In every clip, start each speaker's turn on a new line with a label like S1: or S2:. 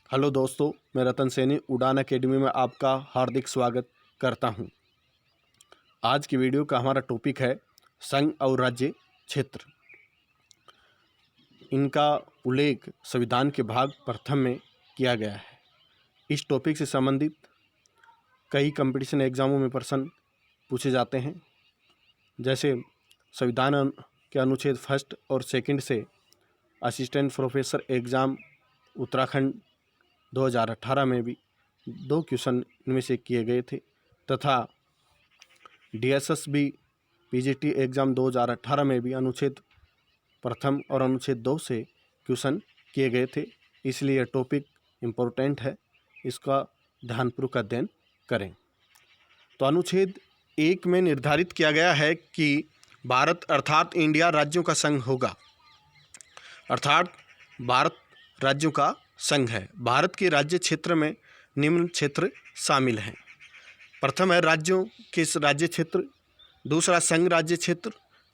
S1: Hello दोस्तों, मैं रतन सैनी उड़ान एकेडमी में आपका हार्दिक स्वागत करता हूं। आज की वीडियो का हमारा टॉपिक है संघ और राज्य क्षेत्र। इनका उल्लेख संविधान के भाग प्रथम में किया गया है। इस टॉपिक से संबंधित कई कंपटीशन एग्जामों में प्रश्न पूछे जाते हैं। जैसे संविधान के अनुच्छेद 1 और 2 से असिस्टेंट प्रोफेसर एग्ज़ाम उत्तराखंड 2018 में भी 2 क्वेश्चन इनमें से किए गए थे तथा DSSB PGT एग्ज़ाम 2018 में भी अनुच्छेद प्रथम और अनुच्छेद 2 से क्वेश्चन किए गए थे। इसलिए यह टॉपिक इम्पोर्टेंट है, इसका ध्यानपूर्वक अध्ययन करें। तो अनुच्छेद 1 में निर्धारित किया गया है कि भारत अर्थात इंडिया राज्यों का संघ होगा। अर्थात भारत राज्यों का संघ है। भारत के राज्य क्षेत्र में निम्न क्षेत्र शामिल हैं। प्रथम है राज्यों के राज्य क्षेत्र, दूसरा संघ राज्य क्षेत्र,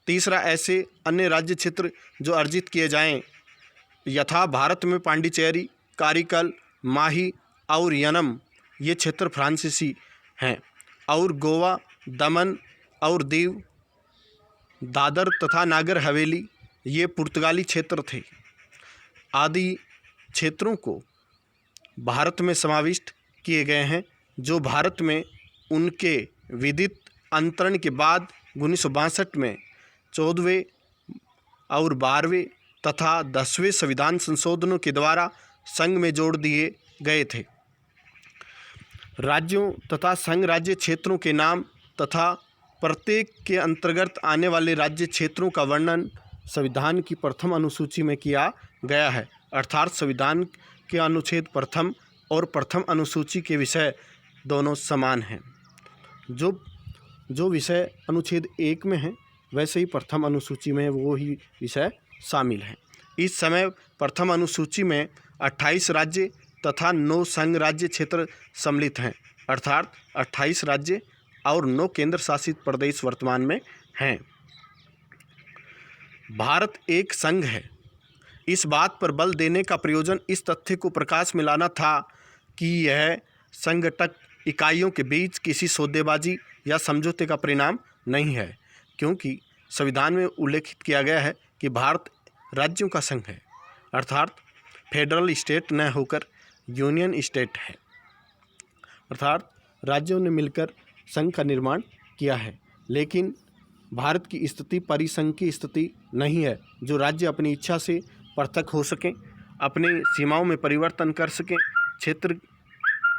S1: तीसरा ऐसे अन्य राज्य क्षेत्र जो अर्जित किए जाएं, यथा भारत में पांडिचेरी, कारिकल, माही और यनम ये क्षेत्र फ्रांसीसी हैं, और गोवा, दमन और दीव, दादर तथा नागर हवेली ये पुर्तगाली क्षेत्र थे। आदि क्षेत्रों को भारत में समाविष्ट किए गए हैं, जो भारत में उनके विधित अंतरण के बाद 1962 में 14वें और 12वें तथा 10वें संविधान संशोधनों के द्वारा संघ में जोड़ दिए गए थे। राज्यों तथा संघ राज्य क्षेत्रों के नाम तथा प्रत्येक के अंतर्गत आने वाले राज्य क्षेत्रों का वर्णन संविधान की प्रथम अनुसूची में किया गया है। अर्थात संविधान के अनुच्छेद प्रथम और प्रथम अनुसूची के विषय दोनों समान हैं। जो विषय अनुच्छेद 1 में है, वैसे ही प्रथम अनुसूची में वो ही विषय शामिल हैं। इस समय प्रथम अनुसूची में 28 राज्य तथा 9 संघ राज्य क्षेत्र सम्मिलित हैं। अर्थात 28 राज्य और 9 केंद्र शासित प्रदेश वर्तमान में हैं। भारत एक संघ है। इस बात पर बल देने का प्रयोजन इस तथ्य को प्रकाश में लाना था कि यह संघटक इकाइयों के बीच किसी सौदेबाजी या समझौते का परिणाम नहीं है, क्योंकि संविधान में उल्लेखित किया गया है कि भारत राज्यों का संघ है, अर्थात फेडरल स्टेट न होकर यूनियन स्टेट है। अर्थात राज्यों ने मिलकर संघ का निर्माण किया है, लेकिन भारत की स्थिति परिसंघ की स्थिति नहीं है, जो राज्य अपनी इच्छा से पृथक हो सकें, अपने सीमाओं में परिवर्तन कर सकें, क्षेत्र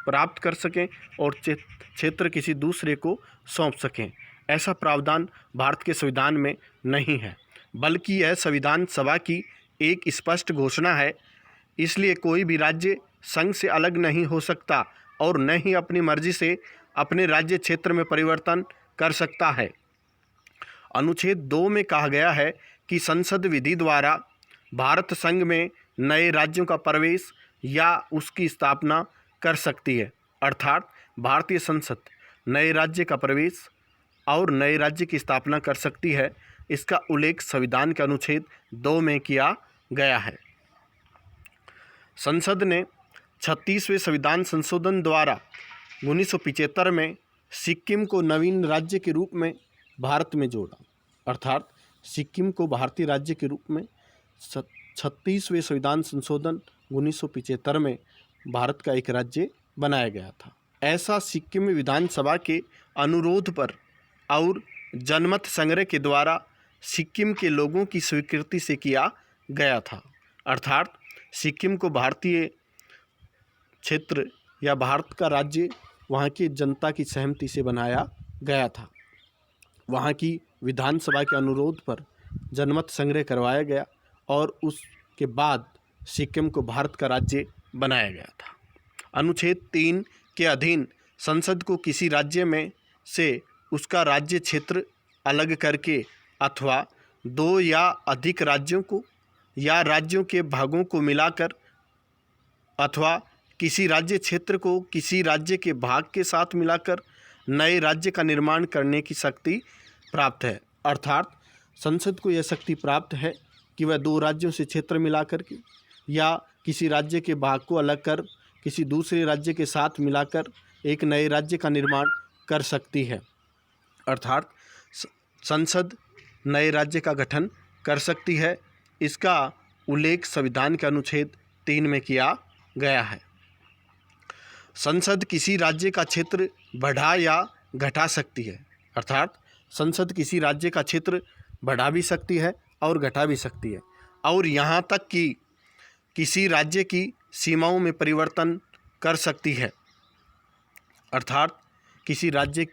S1: प्राप्त कर सकें और क्षेत्र किसी दूसरे को सौंप सकें। ऐसा प्रावधान भारत के संविधान में नहीं है, बल्कि यह संविधान सभा की एक स्पष्ट घोषणा है। इसलिए कोई भी राज्य संघ से अलग नहीं हो सकता और न ही अपनी मर्जी से अपने राज्य क्षेत्र में परिवर्तन कर सकता है। अनुच्छेद 2 में कहा गया है कि संसद विधि द्वारा भारत संघ में नए राज्यों का प्रवेश या उसकी स्थापना कर सकती है। अर्थात भारतीय संसद नए राज्य का प्रवेश और नए राज्य की स्थापना कर सकती है। इसका उल्लेख संविधान के अनुच्छेद 2 में किया गया है। संसद ने 36वें संविधान संशोधन द्वारा 1975 में सिक्किम को नवीन राज्य के रूप में भारत में जोड़ा। अर्थात सिक्किम को भारतीय राज्य के रूप में 36वें संविधान संशोधन 1975 में भारत का एक राज्य बनाया गया था। ऐसा सिक्किम विधानसभा के अनुरोध पर और जनमत संग्रह के द्वारा सिक्किम के लोगों की स्वीकृति से किया गया था। अर्थात सिक्किम को भारतीय क्षेत्र या भारत का राज्य वहाँ की जनता की सहमति से बनाया गया था। वहाँ की विधानसभा के अनुरोध पर जनमत संग्रह करवाया गया और उसके बाद सिक्किम को भारत का राज्य बनाया गया था। अनुच्छेद 3 के अधीन संसद को किसी राज्य में से उसका राज्य क्षेत्र अलग करके अथवा 2 या अधिक राज्यों को या राज्यों के भागों को मिलाकर अथवा किसी राज्य क्षेत्र को किसी राज्य के भाग के साथ मिलाकर नए राज्य का निर्माण करने की शक्ति प्राप्त है। अर्थात संसद को यह शक्ति प्राप्त है कि वह 2 राज्यों से क्षेत्र मिलाकर के या किसी राज्य के भाग को अलग कर किसी दूसरे राज्य के साथ मिलाकर एक नए राज्य का निर्माण कर सकती है। अर्थात संसद नए राज्य का गठन कर सकती है। इसका उल्लेख संविधान के अनुच्छेद 3 में किया गया है। संसद किसी राज्य का क्षेत्र बढ़ा या घटा सकती है। अर्थात संसद किसी राज्य का क्षेत्र बढ़ा भी सकती है और घटा भी सकती है, और यहाँ तक कि किसी राज्य की सीमाओं में परिवर्तन कर सकती है। अर्थात किसी राज्य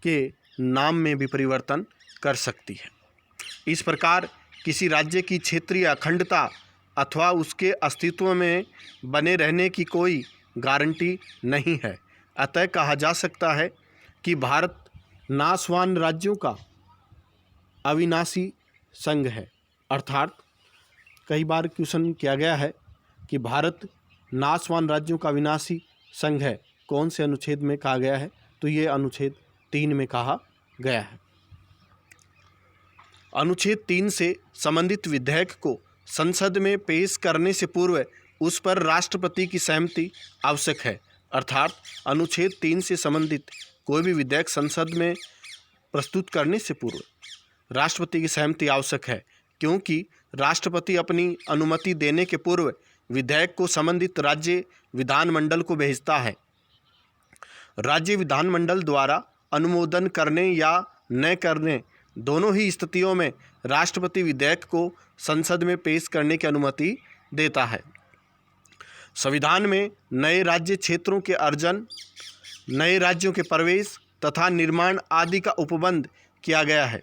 S1: के नाम में भी परिवर्तन कर सकती है। इस प्रकार किसी राज्य की क्षेत्रीय अखंडता अथवा उसके अस्तित्व में बने रहने की कोई गारंटी नहीं है। अतः कहा जा सकता है कि भारत नाशवान राज्यों का अविनाशी संघ है। अर्थात कई बार क्वेश्चन किया गया है कि भारत नाशवान राज्यों का अविनाशी संघ है, कौन से अनुच्छेद में कहा गया है? तो ये अनुच्छेद 3 में कहा गया है। अनुच्छेद 3 से संबंधित विधेयक को संसद में पेश करने से पूर्व उस पर राष्ट्रपति की सहमति आवश्यक है। अर्थात अनुच्छेद 3 से संबंधित कोई भी विधेयक संसद में प्रस्तुत करने से पूर्व राष्ट्रपति की सहमति आवश्यक है, क्योंकि राष्ट्रपति अपनी अनुमति देने के पूर्व विधेयक को संबंधित राज्य विधानमंडल को भेजता है। राज्य विधानमंडल द्वारा अनुमोदन करने या न करने दोनों ही स्थितियों में राष्ट्रपति विधेयक को संसद में पेश करने की अनुमति देता है। संविधान में नए राज्य क्षेत्रों के अर्जन, नए राज्यों के प्रवेश तथा निर्माण आदि का उपबंध किया गया है।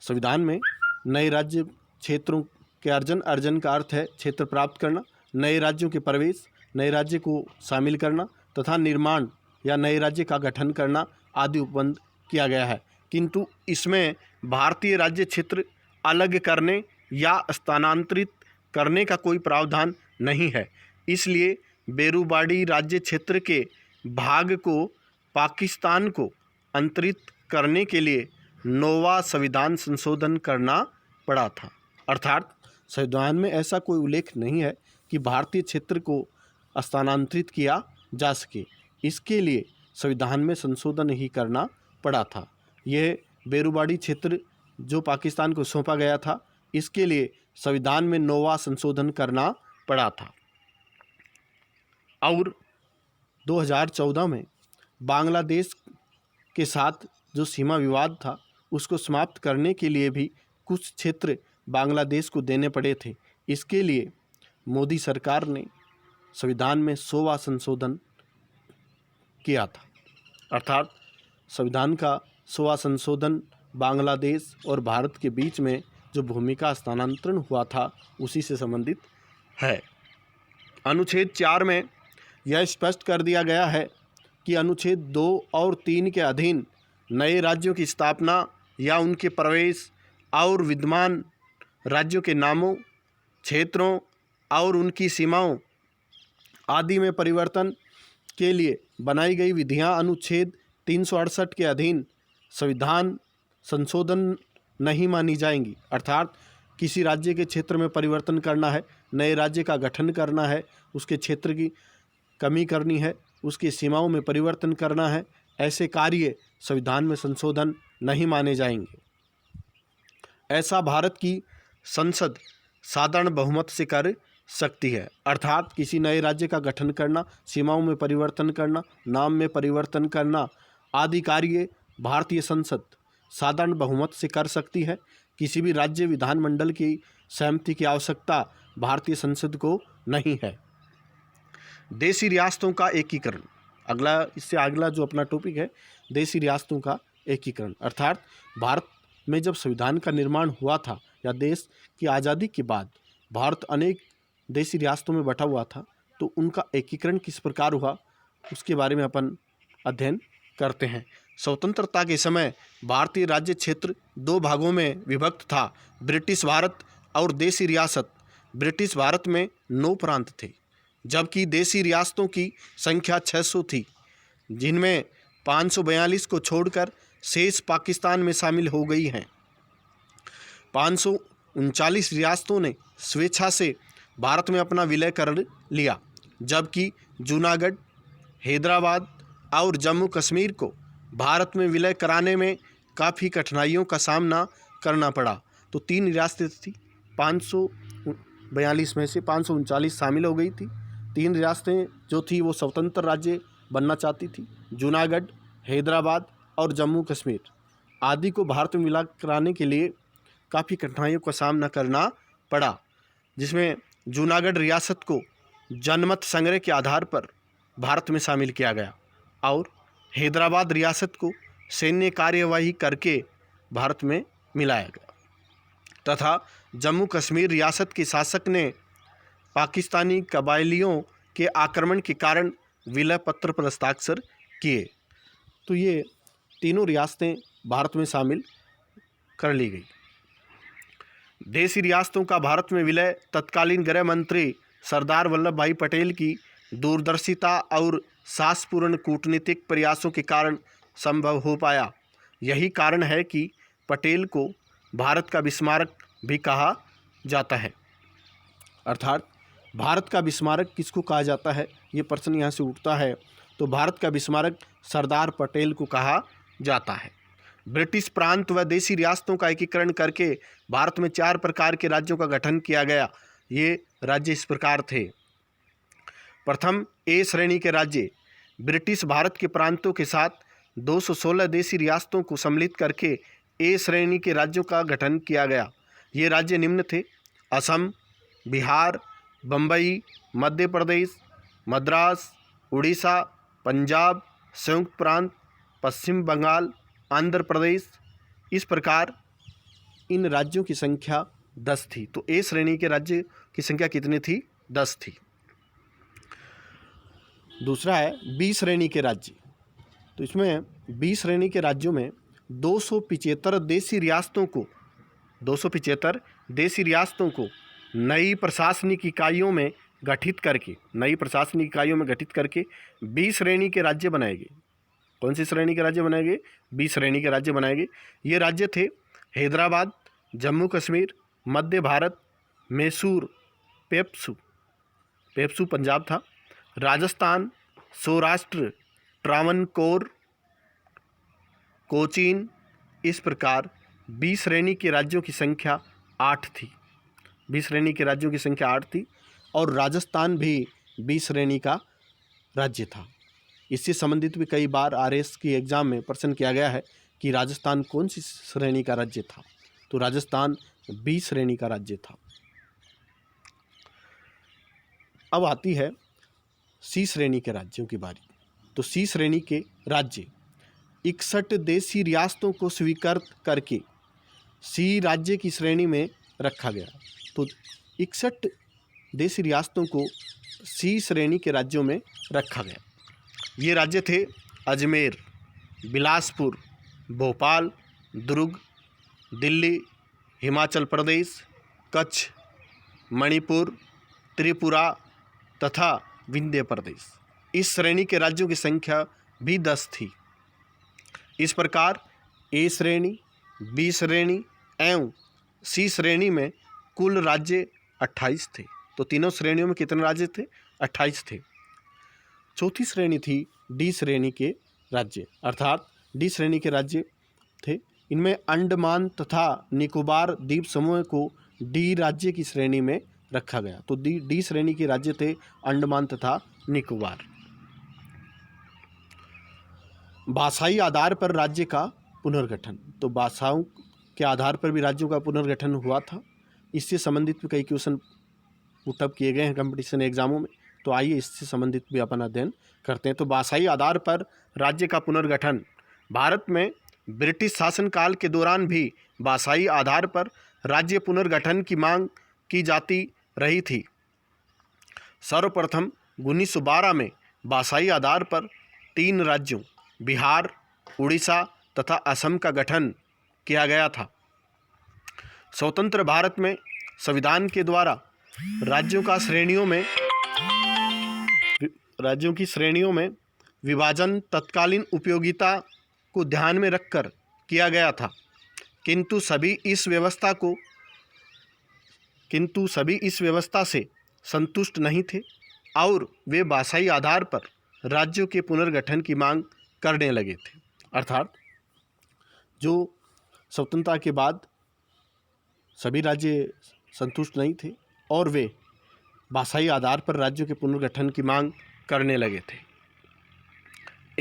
S1: संविधान में नए राज्य क्षेत्रों के अर्जन का अर्थ है क्षेत्र प्राप्त करना, नए राज्यों के प्रवेश, नए राज्य को शामिल करना तथा निर्माण या नए राज्य का गठन करना आदि उपबंध किया गया है। किंतु इसमें भारतीय राज्य क्षेत्र अलग करने या स्थानांतरित करने का कोई प्रावधान नहीं है। इसलिए बेरूबाड़ी राज्य क्षेत्र के भाग को पाकिस्तान को अंतरित करने के लिए नौवां संविधान संशोधन करना पड़ा था। अर्थात संविधान में ऐसा कोई उल्लेख नहीं है कि भारतीय क्षेत्र को स्थानांतरित किया जा सके। इसके लिए संविधान में संशोधन ही करना पड़ा था। यह बेरूबाड़ी क्षेत्र जो पाकिस्तान को सौंपा गया था, इसके लिए संविधान में नौवां संशोधन करना पड़ा था। और 2014 में बांग्लादेश के साथ जो सीमा विवाद था उसको समाप्त करने के लिए भी कुछ क्षेत्र बांग्लादेश को देने पड़े थे। इसके लिए मोदी सरकार ने संविधान में 100वां संशोधन किया था। अर्थात संविधान का 100वां संशोधन बांग्लादेश और भारत के बीच में जो भूमिका स्थानांतरण हुआ था उसी से संबंधित है। अनुच्छेद 4 में यह स्पष्ट कर दिया गया है कि अनुच्छेद 2 और 3 के अधीन नए राज्यों की स्थापना या उनके प्रवेश और विद्यमान राज्यों के नामों, क्षेत्रों और उनकी सीमाओं आदि में परिवर्तन के लिए बनाई गई विधियां अनुच्छेद 368 के अधीन संविधान संशोधन नहीं मानी जाएंगी। अर्थात किसी राज्य के क्षेत्र में परिवर्तन करना है, नए राज्य का गठन करना है, उसके क्षेत्र की कमी करनी है, उसकी सीमाओं में परिवर्तन करना है, ऐसे कार्य संविधान में संशोधन नहीं माने जाएंगे। ऐसा भारत की संसद साधारण बहुमत से कर सकती है। अर्थात किसी नए राज्य का गठन करना, सीमाओं में परिवर्तन करना, नाम में परिवर्तन करना आदि कार्य भारतीय संसद साधारण बहुमत से कर सकती है। किसी भी राज्य विधानमंडल की सहमति की आवश्यकता भारतीय संसद को नहीं है। देशी रियासतों का एकीकरण, इससे अगला जो अपना टॉपिक है देशी रियासतों का एकीकरण। अर्थात भारत में जब संविधान का निर्माण हुआ था या देश की आज़ादी के बाद भारत अनेक देशी रियासतों में बटा हुआ था, तो उनका एकीकरण किस प्रकार हुआ उसके बारे में अपन अध्ययन करते हैं। स्वतंत्रता के समय भारतीय राज्य क्षेत्र 2 भागों में विभक्त था, ब्रिटिश भारत और देशी रियासत। ब्रिटिश भारत में 9 प्रांत थे, जबकि देशी रियासतों की संख्या 600 थी, जिनमें 542 को छोड़कर शेष पाकिस्तान में शामिल हो गई हैं। 539 रियासतों ने स्वेच्छा से भारत में अपना विलय कर लिया, जबकि जूनागढ़, हैदराबाद और जम्मू कश्मीर को भारत में विलय कराने में काफ़ी कठिनाइयों का सामना करना पड़ा। तो 3 रियासतें थी, 542 में से 539 शामिल हो गई थी। 3 रियासतें जो थी वो स्वतंत्र राज्य बनना चाहती थी। जूनागढ़, हैदराबाद और जम्मू कश्मीर आदि को भारत में विलय कराने के लिए काफ़ी कठिनाइयों का सामना करना पड़ा, जिसमें जूनागढ़ रियासत को जनमत संग्रह के आधार पर भारत में शामिल किया गया और हैदराबाद रियासत को सैन्य कार्यवाही करके भारत में मिलाया गया तथा जम्मू कश्मीर रियासत के शासक ने पाकिस्तानी कबायलियों के आक्रमण के कारण विलय पत्र पर हस्ताक्षर किए। तो ये तीनों रियासतें भारत में शामिल कर ली गई। देशी रियासतों का भारत में विलय तत्कालीन गृह मंत्री सरदार वल्लभ भाई पटेल की दूरदर्शिता और साहसपूर्ण कूटनीतिक प्रयासों के कारण संभव हो पाया। यही कारण है कि पटेल को भारत का बिस्मारक भी कहा जाता है। अर्थात भारत का बिस्मारक किसको कहा जाता है, ये प्रश्न यहाँ से उठता है। तो भारत का बिस्मारक सरदार पटेल को कहा जाता है। ब्रिटिश प्रांत व देशी रियासतों का एकीकरण करके भारत में 4 प्रकार के राज्यों का गठन किया गया। ये राज्य इस प्रकार थे। प्रथम, ए श्रेणी के राज्य। ब्रिटिश भारत के प्रांतों के साथ 216 देशी रियासतों को सम्मिलित करके ए श्रेणी के राज्यों का गठन किया गया। ये राज्य निम्न थे: असम, बिहार, बम्बई, मध्य प्रदेश, मद्रास, उड़ीसा, पंजाब, संयुक्त प्रांत, पश्चिम बंगाल, आंध्र प्रदेश। इस प्रकार इन राज्यों की संख्या 10 थी। तो ए श्रेणी के राज्य की संख्या कितनी थी? 10 थी। दूसरा है बी श्रेणी के राज्य। तो इसमें बी श्रेणी के राज्यों में 275 देशी रियासतों को नई प्रशासनिक इकाइयों में गठित करके बी श्रेणी के राज्य बनाए गए। कौन सी श्रेणी के राज्य बनाए गए? बी श्रेणी के राज्य बनाए गए। ये राज्य थे हैदराबाद, जम्मू कश्मीर, मध्य भारत, मैसूर, पेप्सू पंजाब था, राजस्थान, सौराष्ट्र, ट्रावनकोर, कोचीन। इस प्रकार बी श्रेणी के राज्यों की संख्या 8 थी। बी श्रेणी के राज्यों की संख्या 8 थी और राजस्थान भी बी श्रेणी का राज्य था। इससे संबंधित भी कई बार आरएस की एग्जाम में प्रश्न किया गया है कि राजस्थान कौन सी श्रेणी का राज्य था। तो राजस्थान बी श्रेणी का राज्य था। अब आती है सी श्रेणी के राज्यों की बारी। तो सी श्रेणी के राज्य 61 देशी रियासतों को स्वीकृत करके सी राज्य की श्रेणी में रखा गया। तो 61 देशी रियासतों को सी श्रेणी के राज्यों में रखा गया। ये राज्य थे अजमेर, बिलासपुर, भोपाल, दुर्ग, दिल्ली, हिमाचल प्रदेश, कच्छ, मणिपुर, त्रिपुरा तथा विंध्य प्रदेश। इस श्रेणी के राज्यों की संख्या भी 10 थी। इस प्रकार ए श्रेणी, बी श्रेणी एवं सी श्रेणी में कुल राज्य 28 थे। तो तीनों श्रेणियों में कितने राज्य थे? 28 थे। चौथी श्रेणी थी डी श्रेणी के राज्य। अर्थात डी श्रेणी के राज्य थे। इनमें अंडमान तथा निकोबार द्वीप समूह को डी राज्य की श्रेणी में रखा गया। तो डी श्रेणी के राज्य थे अंडमान तथा निकोबार। भाषाई आधार पर राज्य का पुनर्गठन। तो भाषाओं के आधार पर भी राज्यों का पुनर्गठन हुआ था। इससे संबंधित भी कई क्वेश्चन पुटअप किए गए हैं कंपटीशन एग्जामों में। तो आइए इससे संबंधित भी अपन अध्ययन करते हैं। तो भाषाई आधार पर राज्य का पुनर्गठन। भारत में ब्रिटिश शासनकाल के दौरान भी भाषाई आधार पर राज्य पुनर्गठन की मांग की जाती रही थी। सर्वप्रथम 1912 में भाषाई आधार पर 3 राज्यों बिहार, उड़ीसा तथा असम का गठन किया गया था। स्वतंत्र भारत में संविधान के द्वारा राज्यों की श्रेणियों में विभाजन तत्कालीन उपयोगिता को ध्यान में रखकर किया गया था, किंतु सभी इस व्यवस्था से संतुष्ट नहीं थे और वे भाषाई आधार पर राज्यों के पुनर्गठन की मांग करने लगे थे। अर्थात जो स्वतंत्रता के बाद सभी राज्य संतुष्ट नहीं थे और वे भाषाई आधार पर राज्यों के पुनर्गठन की मांग करने लगे थे।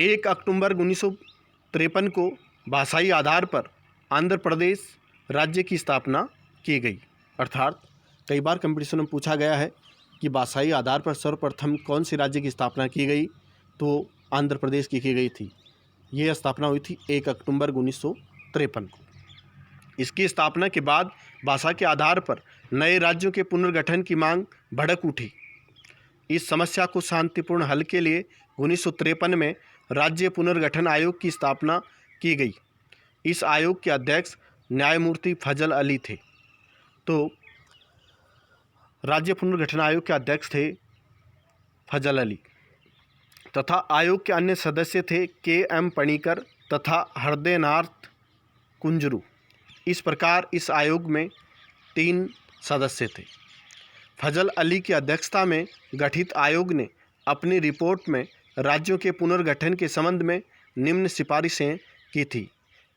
S1: 1 अक्टूबर 1953 को भाषाई आधार पर आंध्र प्रदेश राज्य की स्थापना की गई। अर्थात कई बार कंपटीशन में पूछा गया है कि भाषाई आधार पर सर्वप्रथम कौन से राज्य की स्थापना की गई, तो आंध्र प्रदेश की गई थी। ये स्थापना हुई थी 1 अक्टूबर 1953 को। इसकी स्थापना के बाद भाषा के आधार पर नए राज्यों के पुनर्गठन की मांग भड़क उठी। इस समस्या को शांतिपूर्ण हल के लिए 1953 में राज्य पुनर्गठन आयोग की स्थापना की गई। इस आयोग के अध्यक्ष न्यायमूर्ति फजल अली थे। तो राज्य पुनर्गठन आयोग के अध्यक्ष थे फजल अली तथा आयोग के अन्य सदस्य थे के.एम. पणिकर तथा हृदयनाथ कुंजरू। इस प्रकार इस आयोग में 3 सदस्य थे। फजल अली की अध्यक्षता में गठित आयोग ने अपनी रिपोर्ट में राज्यों के पुनर्गठन के संबंध में निम्न सिफारिशें की थी।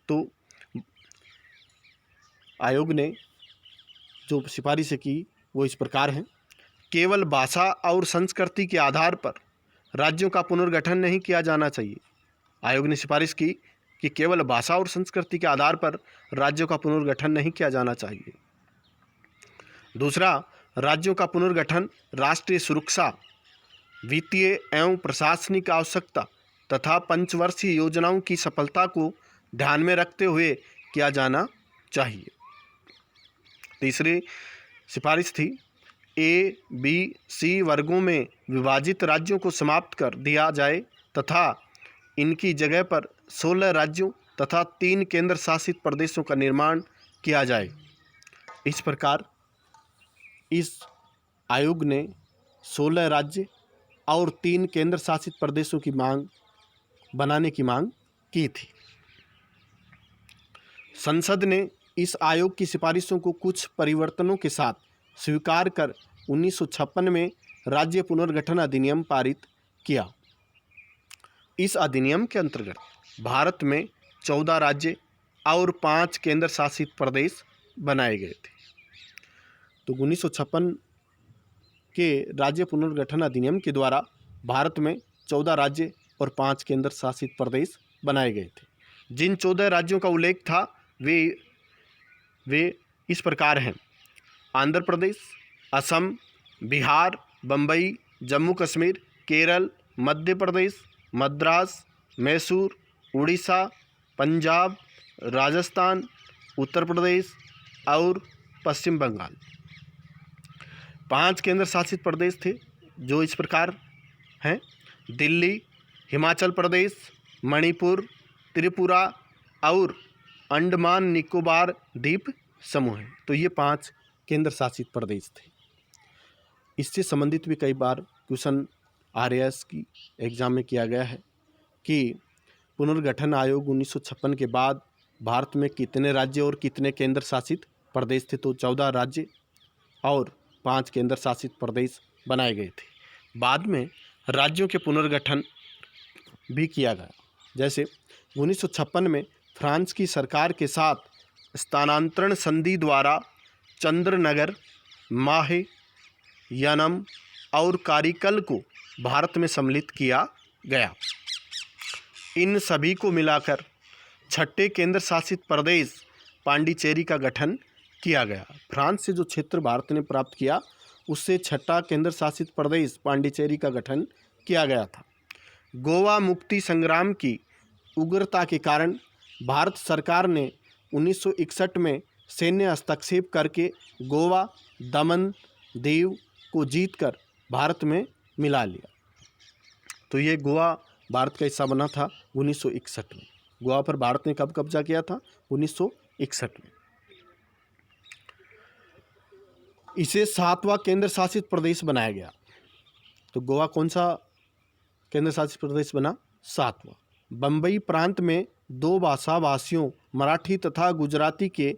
S1: तो आयोग ने जो सिफारिशें की वो इस प्रकार हैं। केवल भाषा और संस्कृति के आधार पर राज्यों का पुनर्गठन नहीं किया जाना चाहिए। आयोग ने सिफारिश की कि केवल भाषा और संस्कृति के आधार पर राज्यों का पुनर्गठन नहीं किया जाना चाहिए। दूसरा, राज्यों का पुनर्गठन राष्ट्रीय सुरक्षा, वित्तीय एवं प्रशासनिक आवश्यकता तथा पंचवर्षीय योजनाओं की सफलता को ध्यान में रखते हुए किया जाना चाहिए। तीसरी सिफारिश थी ए, बी, सी वर्गों में विभाजित राज्यों को समाप्त कर दिया जाए तथा इनकी जगह पर 16 राज्यों तथा 3 केंद्र शासित प्रदेशों का निर्माण किया जाए। इस प्रकार इस आयोग ने 16 राज्य और 3 केंद्र शासित प्रदेशों की मांग बनाने की मांग की थी। संसद ने इस आयोग की सिफारिशों को कुछ परिवर्तनों के साथ स्वीकार कर 1956 में राज्य पुनर्गठन अधिनियम पारित किया। इस अधिनियम के अंतर्गत भारत में 14 राज्य और 5 केंद्र शासित प्रदेश बनाए गए थे। तो 1956 के राज्य पुनर्गठन अधिनियम के द्वारा भारत में 14 राज्य और 5 केंद्र शासित प्रदेश बनाए गए थे। जिन 14 राज्यों का उल्लेख था वे इस प्रकार हैं: आंध्र प्रदेश, असम, बिहार, बम्बई, जम्मू कश्मीर, केरल, मध्य प्रदेश, मद्रास, मैसूर, उड़ीसा, पंजाब, राजस्थान, उत्तर प्रदेश और पश्चिम बंगाल। 5 केंद्र शासित प्रदेश थे जो इस प्रकार हैं: दिल्ली, हिमाचल प्रदेश, मणिपुर, त्रिपुरा और अंडमान निकोबार द्वीप समूह हैं। तो ये 5 केंद्र शासित प्रदेश थे। इससे संबंधित भी कई बार क्वेश्चन RAS की एग्जाम में किया गया है कि पुनर्गठन आयोग 1956 के बाद भारत में कितने राज्य और कितने केंद्र शासित प्रदेश थे। तो 14 राज्य और 5 केंद्र शासित प्रदेश बनाए गए थे। बाद में राज्यों के पुनर्गठन भी किया गया। जैसे 1956 में फ्रांस की सरकार के साथ स्थानांतरण संधि द्वारा चंद्रनगर, माहे, यानम और कारिकल को भारत में सम्मिलित किया गया। इन सभी को मिलाकर 6ठे केंद्र शासित प्रदेश पांडिचेरी का गठन किया गया। फ्रांस से जो क्षेत्र भारत ने प्राप्त किया उससे 6ठा केंद्र शासित प्रदेश पांडिचेरी का गठन किया गया था। गोवा मुक्ति संग्राम की उग्रता के कारण भारत सरकार ने 1961 में सैन्य हस्तक्षेप करके गोवा, दमन, दीव को जीतकर भारत में मिला लिया। तो ये गोवा भारत का हिस्सा बना था 1961 में। गोवा पर भारत ने कब कब्जा किया था? 1961 में। इसे 7वां केंद्र शासित प्रदेश बनाया गया। तो गोवा कौन सा केंद्र शासित प्रदेश बना? 7वां। बम्बई प्रांत में 2 भाषा भाषियों मराठी तथा गुजराती के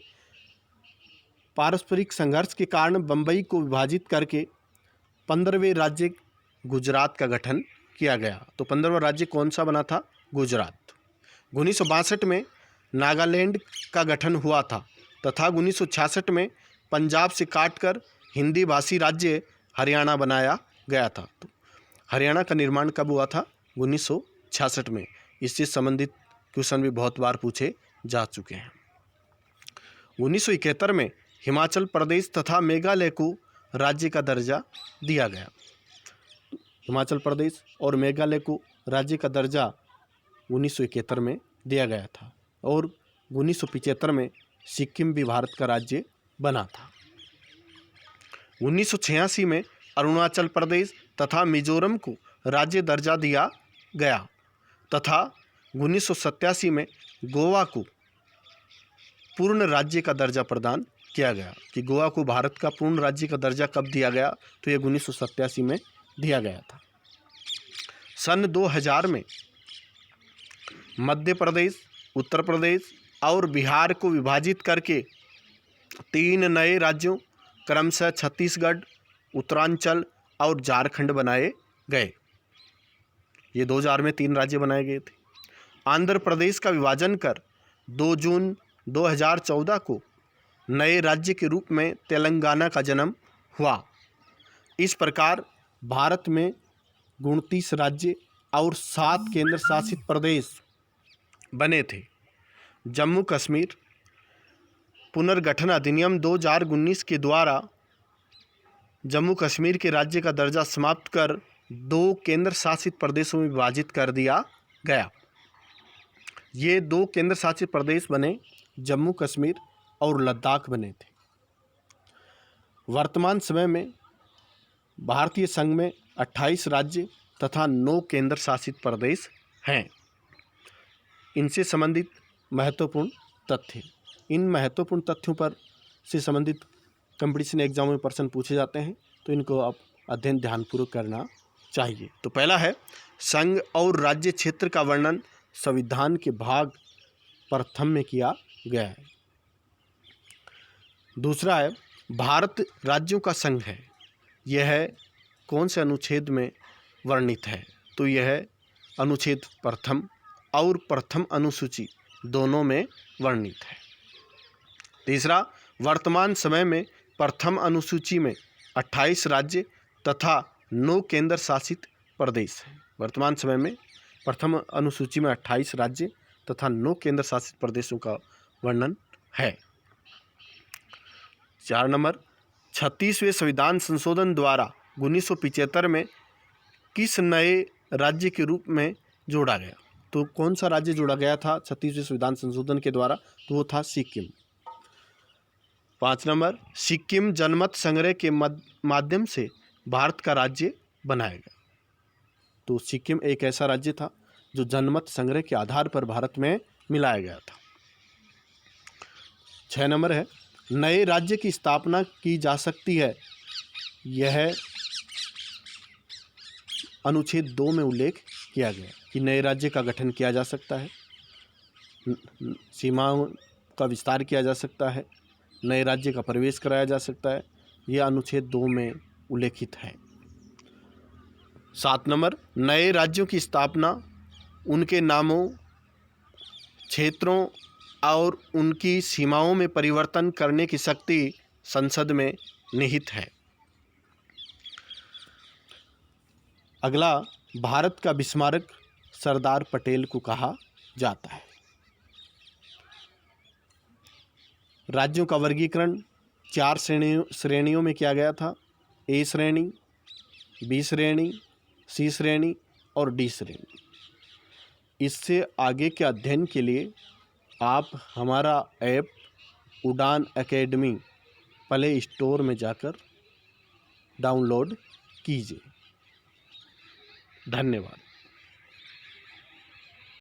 S1: पारस्परिक संघर्ष के कारण बम्बई को विभाजित करके 15वें राज्य गुजरात का गठन किया गया। तो 15वां राज्य कौन सा बना था? गुजरात। 1962 में नागालैंड का गठन हुआ था तथा 1966 में पंजाब से काटकर हिंदी भाषी राज्य हरियाणा बनाया गया था। तो हरियाणा का निर्माण कब हुआ था? 1966 में। इससे संबंधित क्वेश्चन भी बहुत बार पूछे जा चुके हैं। 1971 में हिमाचल प्रदेश तथा मेघालय को राज्य का दर्जा दिया गया। हिमाचल प्रदेश और मेघालय को राज्य का दर्जा 1971 में दिया गया था और 1975 में सिक्किम भी भारत का राज्य बना था। 1986 में अरुणाचल प्रदेश तथा मिजोरम को राज्य दर्जा दिया गया तथा 1987 में गोवा को पूर्ण राज्य का दर्जा प्रदान किया गया। कि गोवा को भारत का पूर्ण राज्य का दर्जा कब दिया गया? तो ये 1987 में दिया गया था। सन 2000 में मध्य प्रदेश, उत्तर प्रदेश और बिहार को विभाजित करके 3 नए राज्यों क्रमशः छत्तीसगढ़, उत्तरांचल और झारखंड बनाए गए। ये 2000 में 3 राज्य बनाए गए थे। आंध्र प्रदेश का विभाजन कर 2 जून 2014 को नए राज्य के रूप में तेलंगाना का जन्म हुआ। इस प्रकार भारत में 29 राज्य और 7 केंद्र शासित प्रदेश बने थे। जम्मू कश्मीर पुनर्गठन अधिनियम 2019 के द्वारा जम्मू कश्मीर के राज्य का दर्जा समाप्त कर 2 केंद्र शासित प्रदेशों में विभाजित कर दिया गया। ये 2 केंद्र शासित प्रदेश बने, जम्मू कश्मीर और लद्दाख बने थे। वर्तमान समय में भारतीय संघ में 28 राज्य तथा 9 केंद्र शासित प्रदेश हैं। इनसे संबंधित महत्वपूर्ण तथ्य। इन महत्वपूर्ण तथ्यों पर से संबंधित कंपटीशन एग्जाम में प्रश्न पूछे जाते हैं, तो इनको आप अध्ययन ध्यानपूर्वक करना चाहिए। तो पहला है, संघ और राज्य क्षेत्र का वर्णन संविधान के भाग प्रथम में किया गया है। दूसरा है, भारत राज्यों का संघ है। यह कौन से अनुच्छेद में वर्णित है? तो यह है अनुच्छेद प्रथम और प्रथम अनुसूची दोनों में वर्णित है। तीसरा, वर्तमान समय में प्रथम अनुसूची में 28 राज्य तथा 9 केंद्र शासित प्रदेश हैं। वर्तमान समय में प्रथम अनुसूची में 28 राज्य तथा 9 केंद्र शासित प्रदेशों का वर्णन है। 4 नंबर, 36वें संविधान संशोधन द्वारा 1975 में किस नए राज्य के रूप में जोड़ा गया? तो कौन सा राज्य जोड़ा गया था 36वें संविधान संशोधन के द्वारा? तो वो था सिक्किम। 5 नंबर, सिक्किम जनमत संग्रह के माध्यम से भारत का राज्य बनाया गया। तो सिक्किम एक ऐसा राज्य था जो जनमत संग्रह के आधार पर भारत में मिलाया गया था। 6 नंबर है, नए राज्य की स्थापना की जा सकती है। यह अनुच्छेद 2 में उल्लेख किया गया कि नए राज्य का गठन किया जा सकता है, सीमाओं का विस्तार किया जा सकता है, नए राज्य का प्रवेश कराया जा सकता है। यह अनुच्छेद 2 में उल्लेखित है। 7 नंबर, नए राज्यों की स्थापना उनके नामों, क्षेत्रों और उनकी सीमाओं में परिवर्तन करने की शक्ति संसद में निहित है। अगला, भारत का विस्मारक सरदार पटेल को कहा जाता है। राज्यों का वर्गीकरण 4 श्रेणियों में किया गया था। ए श्रेणी, बी श्रेणी, सी श्रेणी और डी श्रेणी। इससे आगे के अध्ययन के लिए आप हमारा ऐप उड़ान एकेडमी प्ले स्टोर में जाकर डाउनलोड कीजिए। धन्यवाद।